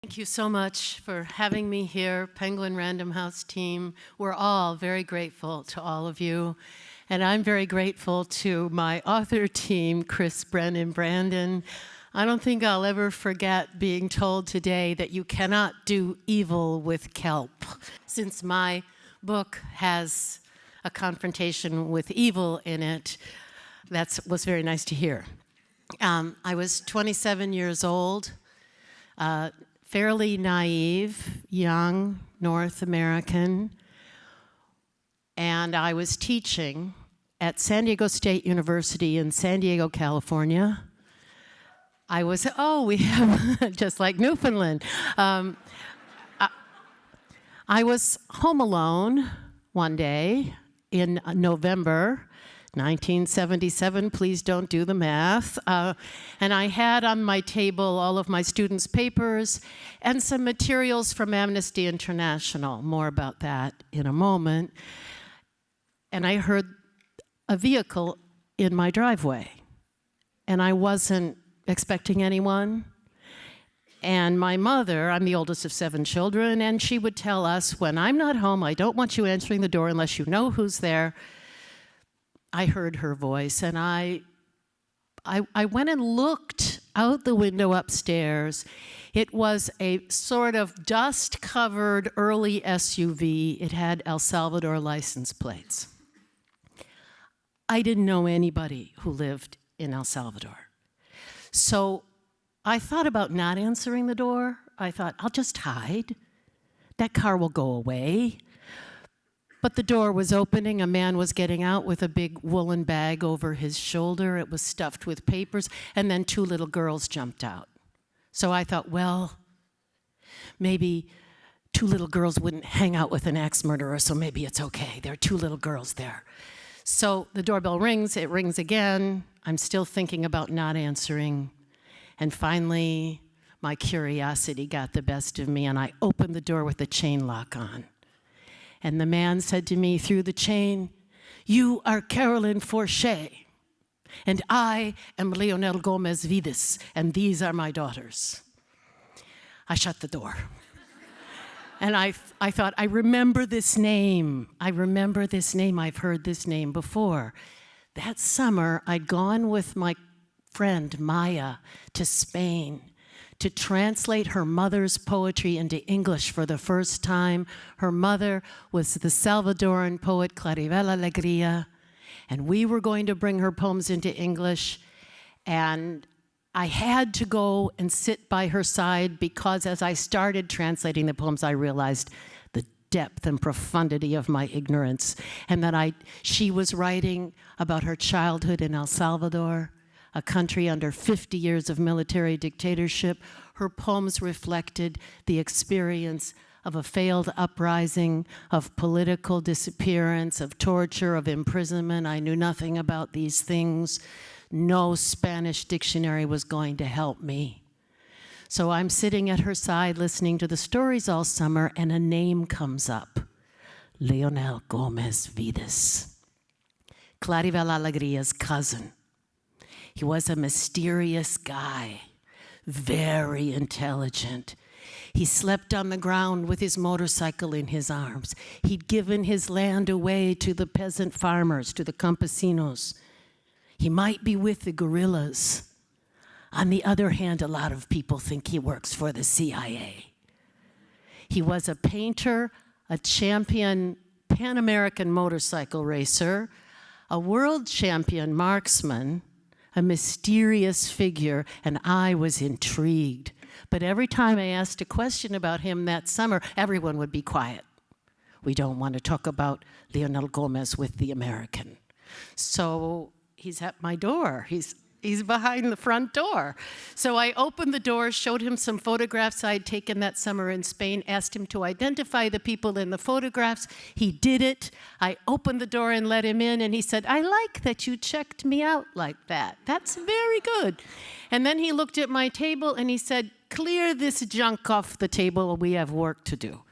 Thank you so much for having me here, Penguin Random House team. We're all very grateful to all of you. And I'm very grateful to my author team, Chris, Brennan, Brandon. I don't think I'll ever forget being told today that you cannot do evil with kelp. Since my book has a confrontation with evil in it, that was very nice to hear. I was 27 years old, fairly naive, young, North American, and I was teaching at San Diego State University in San Diego, California. We have, just like Newfoundland. I was home alone one day in November 1977, please don't do the math. And I had on my table all of my students' papers and some materials from Amnesty International. More about that in a moment. And I heard a vehicle in my driveway. And I wasn't expecting anyone. And my mother, I'm the oldest of 7 children, and she would tell us, when I'm not home, I don't want you answering the door unless you know who's there. I heard her voice, and I went and looked out the window upstairs. It was a sort of dust-covered early SUV. It had El Salvador license plates. I didn't know anybody who lived in El Salvador. So I thought about not answering the door. I thought, I'll just hide. That car will go away. But the door was opening. A man was getting out with a big woolen bag over his shoulder. It was stuffed with papers. And then 2 little girls jumped out. So I thought, well, maybe 2 little girls wouldn't hang out with an axe murderer, so maybe it's okay. There are 2 little girls there. So the doorbell rings. It rings again. I'm still thinking about not answering. And finally, my curiosity got the best of me, and I opened the door with the chain lock on. And the man said to me through the chain, "You are Carolyn Forché, and I am Leonel Gomez Vides, and these are my daughters." I shut the door. And I thought, I remember this name. I remember this name. I've heard this name before. That summer, I'd gone with my friend Maya to Spain to translate her mother's poetry into English for the first time. Her mother was the Salvadoran poet Claribel Alegria, and we were going to bring her poems into English, and I had to go and sit by her side because as I started translating the poems, I realized the depth and profundity of my ignorance, and that she was writing about her childhood in El Salvador, a country under 50 years of military dictatorship. Her poems reflected the experience of a failed uprising, of political disappearance, of torture, of imprisonment. I knew nothing about these things. No Spanish dictionary was going to help me. So I'm sitting at her side listening to the stories all summer, and a name comes up: Leonel Gomez Vides, Claribel Alegria's cousin. He was a mysterious guy, very intelligent. He slept on the ground with his motorcycle in his arms. He'd given his land away to the peasant farmers, to the campesinos. He might be with the guerrillas. On the other hand, a lot of people think he works for the CIA. He was a painter, a champion Pan-American motorcycle racer, a world champion marksman, a mysterious figure, and I was intrigued. But every time I asked a question about him that summer, everyone would be quiet. We don't want to talk about Leonel Gomez with the American. So he's at my door. He's behind the front door. So I opened the door, showed him some photographs I had taken that summer in Spain, asked him to identify the people in the photographs. He did it. I opened the door and let him in, and he said, "I like that you checked me out like that. That's very good." And then he looked at my table and he said, "Clear this junk off the table. We have work to do."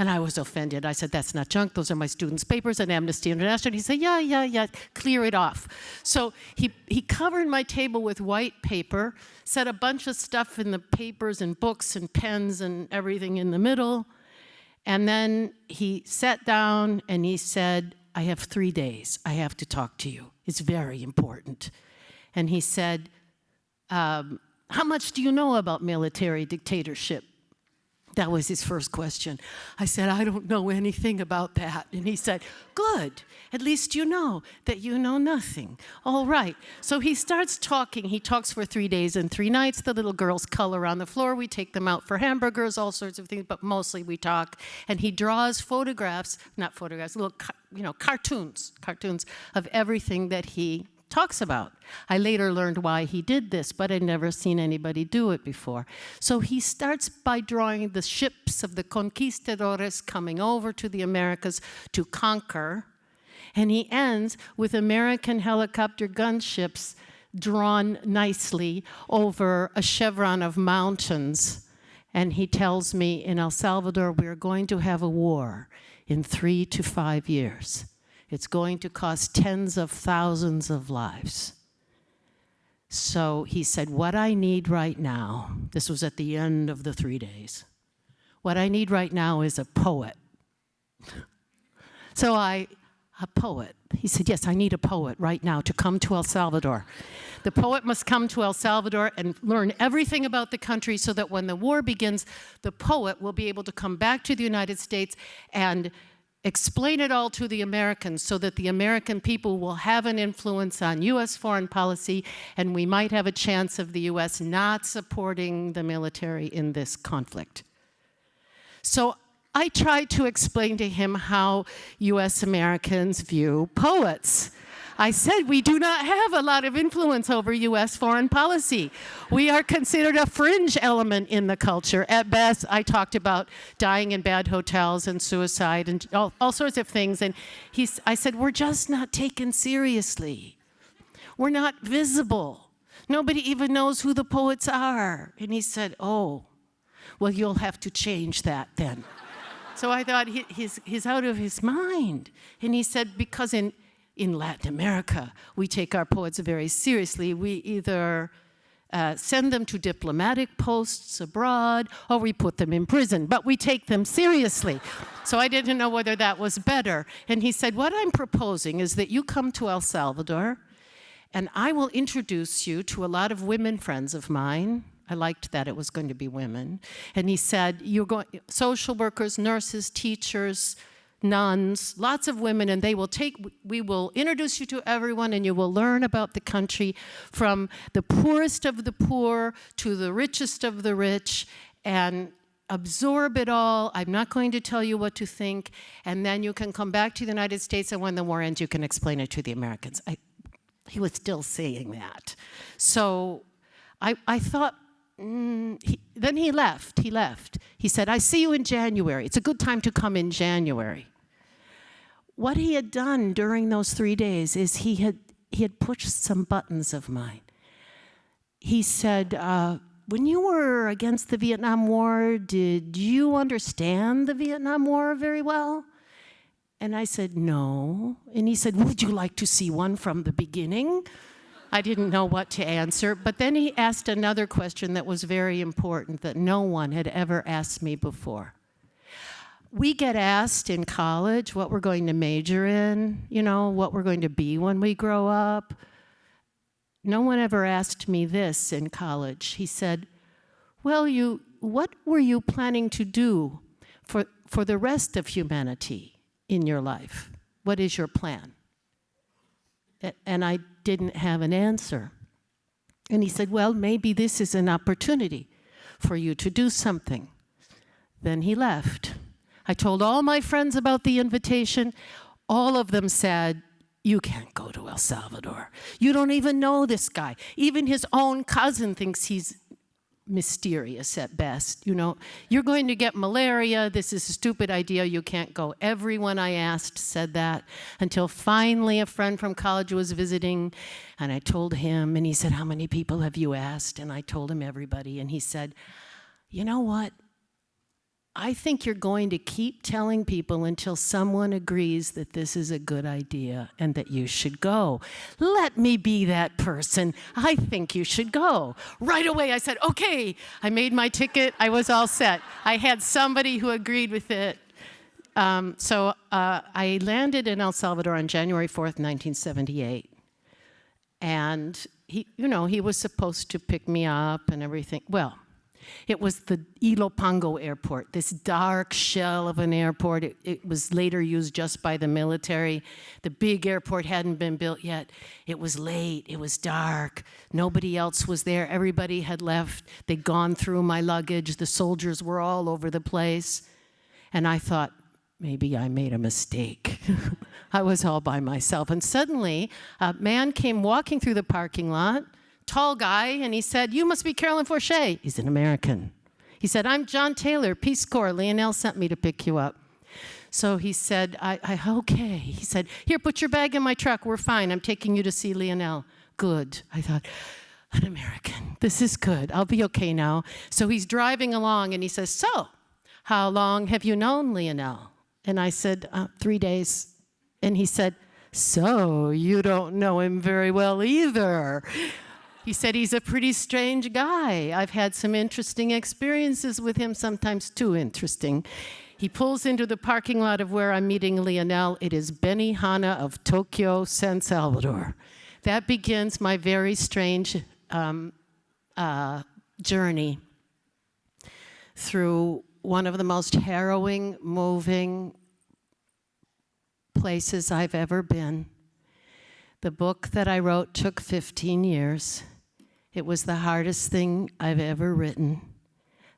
And I was offended. I said, that's not junk. Those are my students' papers at Amnesty International. He said, yeah, clear it off. So he covered my table with white paper, set a bunch of stuff in the papers and books and pens and everything in the middle. And then he sat down and he said, I have 3 days. I have to talk to you. It's very important. And he said, how much do you know about military dictatorship? That was his first question. I said, I don't know anything about that. And he said, good. At least you know that you know nothing. All right. So he starts talking. He talks for 3 days and 3 nights. The little girls color on the floor. We take them out for hamburgers, all sorts of things, but mostly we talk. And he draws photographs, not photographs, little cartoons of everything that he talks about. I later learned why he did this, but I'd never seen anybody do it before. So he starts by drawing the ships of the conquistadores coming over to the Americas to conquer, and he ends with American helicopter gunships drawn nicely over a chevron of mountains. And he tells me, in El Salvador, we're going to have a war in 3 to 5 years. It's going to cost tens of thousands of lives. So he said, what I need right now, this was at the end of the 3 days, what I need right now is a poet. So a poet. He said, yes, I need a poet right now to come to El Salvador. The poet must come to El Salvador and learn everything about the country so that when the war begins, the poet will be able to come back to the United States and explain it all to the Americans so that the American people will have an influence on U.S. foreign policy, and we might have a chance of the U.S. not supporting the military in this conflict. So I tried to explain to him how U.S. Americans view poets. I said, we do not have a lot of influence over U.S. foreign policy. We are considered a fringe element in the culture. At best, I talked about dying in bad hotels and suicide and all sorts of things. And I said, we're just not taken seriously. We're not visible. Nobody even knows who the poets are. And he said, oh, well, you'll have to change that then. So I thought, he's out of his mind. And he said, because in Latin America, we take our poets very seriously. We either send them to diplomatic posts abroad, or we put them in prison, but we take them seriously. So I didn't know whether that was better. And he said, what I'm proposing is that you come to El Salvador, and I will introduce you to a lot of women friends of mine. I liked that it was going to be women. And he said, social workers, nurses, teachers, nuns, lots of women, and we will introduce you to everyone, and you will learn about the country from the poorest of the poor to the richest of the rich, and absorb it all. I'm not going to tell you what to think, and then you can come back to the United States, and when the war ends, you can explain it to the Americans. He was still saying that. So I thought, then he left. He said, I see you in January. It's a good time to come in January. What he had done during those 3 days is he had pushed some buttons of mine. He said, when you were against the Vietnam War, did you understand the Vietnam War very well? And I said, no. And he said, would you like to see one from the beginning? I didn't know what to answer, but then he asked another question that was very important that no one had ever asked me before. We get asked in college what we're going to major in, what we're going to be when we grow up. No one ever asked me this in college. He said, well, what were you planning to do for the rest of humanity in your life? What is your plan? And I didn't have an answer. And he said, well, maybe this is an opportunity for you to do something. Then he left. I told all my friends about the invitation. All of them said, you can't go to El Salvador. You don't even know this guy. Even his own cousin thinks he's mysterious at best. You're going to get malaria. This is a stupid idea. You can't go. Everyone I asked said that, until finally a friend from college was visiting, and I told him, and he said, how many people have you asked? And I told him everybody, and he said, you know what? I think you're going to keep telling people until someone agrees that this is a good idea and that you should go. Let me be that person. I think you should go. Right away, I said, okay. I made my ticket. I was all set. I had somebody who agreed with it. So I landed in El Salvador on January 4th, 1978. And he was supposed to pick me up and everything. Well, it was the Ilopango airport, this dark shell of an airport. It was later used just by the military. The big airport hadn't been built yet. It was late, it was dark. Nobody else was there, everybody had left. They'd gone through my luggage, the soldiers were all over the place. And I thought, maybe I made a mistake. I was all by myself. And suddenly, a man came walking through the parking lot, tall guy, and he said, you must be Carolyn Forché. He's an American. He said, I'm John Taylor, Peace Corps. Lionel sent me to pick you up. So he said, okay. He said, here, put your bag in my truck. We're fine. I'm taking you to see Lionel. Good. I thought, an American. This is good. I'll be okay now. So he's driving along, and he says, so, how long have you known Lionel? And I said, 3 days. And he said, so you don't know him very well either. He said, he's a pretty strange guy. I've had some interesting experiences with him, sometimes too interesting. He pulls into the parking lot of where I'm meeting Lionel. It is Benihana of Tokyo, San Salvador. That begins my very strange journey through one of the most harrowing, moving places I've ever been. The book that I wrote took 15 years. It was the hardest thing I've ever written.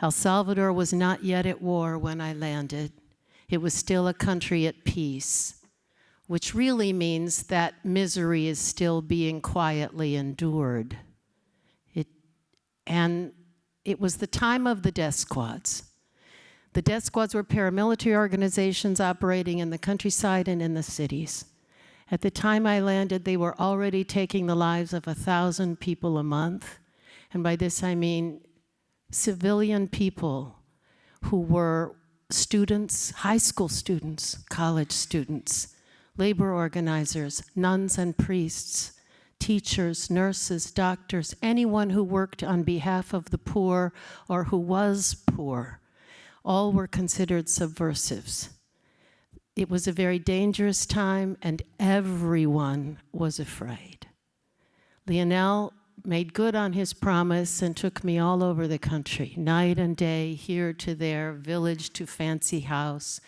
El Salvador was not yet at war when I landed. It was still a country at peace, which really means that misery is still being quietly endured. And it was the time of the death squads. The death squads were paramilitary organizations operating in the countryside and in the cities. At the time I landed, they were already taking the lives of 1,000 people a month. And by this I mean civilian people who were students, high school students, college students, labor organizers, nuns and priests, teachers, nurses, doctors, anyone who worked on behalf of the poor or who was poor. All were considered subversives. It was a very dangerous time, and everyone was afraid. Lionel made good on his promise and took me all over the country, night and day, here to there, village to fancy house.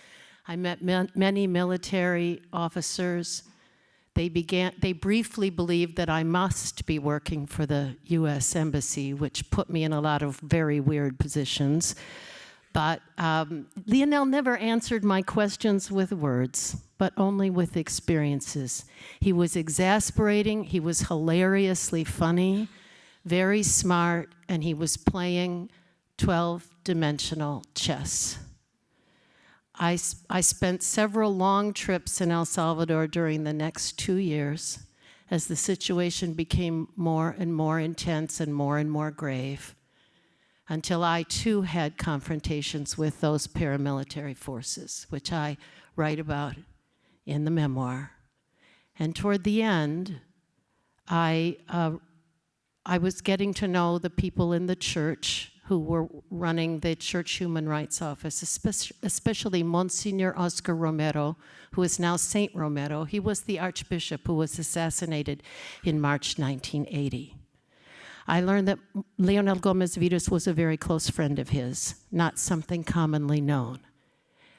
I met many military officers. They briefly believed that I must be working for the U.S. Embassy, which put me in a lot of very weird positions. But Lionel never answered my questions with words, but only with experiences. He was exasperating, he was hilariously funny, very smart, and he was playing 12-dimensional chess. I spent several long trips in El Salvador during the next 2 years as the situation became more and more intense and more grave, until I too had confrontations with those paramilitary forces, which I write about in the memoir. And toward the end, I was getting to know the people in the church who were running the Church Human Rights Office, especially Monsignor Oscar Romero, who is now Saint Romero. He was the Archbishop who was assassinated in March 1980. I learned that Leonel Gomez Vidas was a very close friend of his, not something commonly known.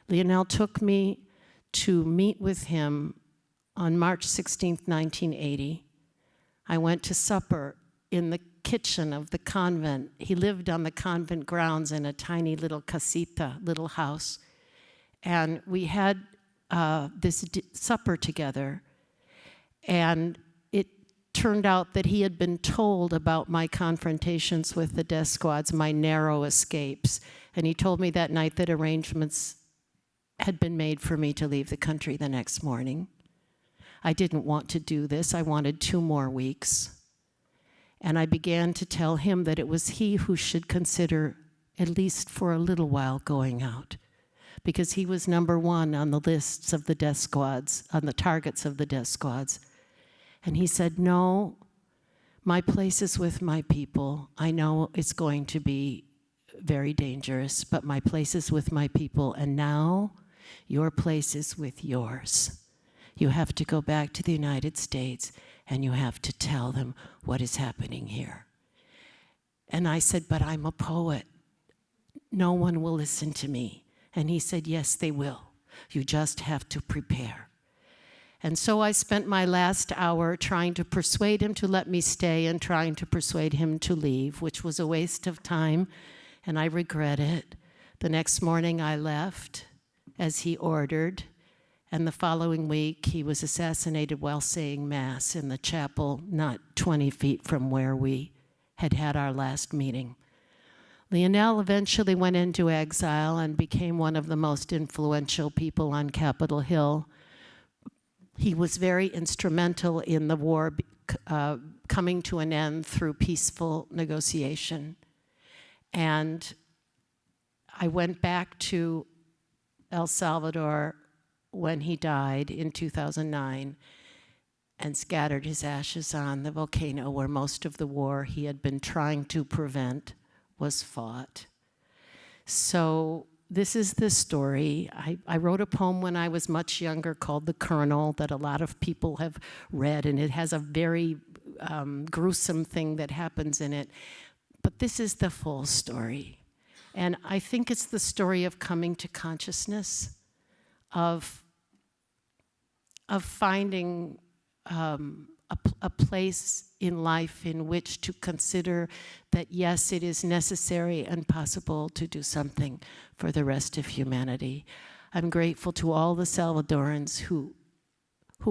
Lionel took me to meet with him on March 16th, 1980. I went to supper in the kitchen of the convent. He lived on the convent grounds in a tiny little casita, little house. And we had this supper together. And it turned out that he had been told about my confrontations with the death squads, my narrow escapes. And he told me that night that arrangements had been made for me to leave the country the next morning. I didn't want to do this. I wanted 2 more weeks. And I began to tell him that it was he who should consider at least for a little while, going out, because he was number one on the lists of the death squads, on the targets of the death squads. And he said, no, my place is with my people. I know it's going to be very dangerous, but my place is with my people, and now your place is with yours. You have to go back to the United States, and you have to tell them what is happening here. And I said, but I'm a poet. No one will listen to me. And he said, yes, they will. You just have to prepare. And so I spent my last hour trying to persuade him to let me stay and trying to persuade him to leave, which was a waste of time, and I regret it. The next morning I left, as he ordered, and the following week he was assassinated while saying Mass in the chapel not 20 feet from where we had our last meeting. Lionel eventually went into exile and became one of the most influential people on Capitol Hill. He was very instrumental in the war coming to an end through peaceful negotiation. And I went back to El Salvador when he died in 2009 and scattered his ashes on the volcano where most of the war he had been trying to prevent was fought. So this is the story. I wrote a poem when I was much younger called The Colonel that a lot of people have read, and it has a very gruesome thing that happens in it. But this is the full story. And I think it's the story of coming to consciousness, of finding a place in life in which to consider that, yes, it is necessary and possible to do something for the rest of humanity. I'm grateful to all the Salvadorans who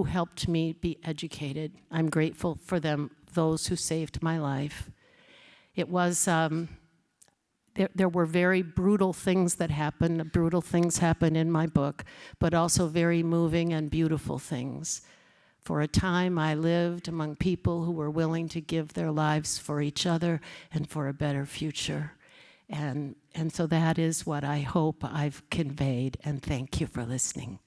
helped me be educated. I'm grateful for them, those who saved my life. It was, there were very brutal things that happened. Brutal things happen in my book, but also very moving and beautiful things. For a time, I lived among people who were willing to give their lives for each other and for a better future. And so that is what I hope I've conveyed, and thank you for listening.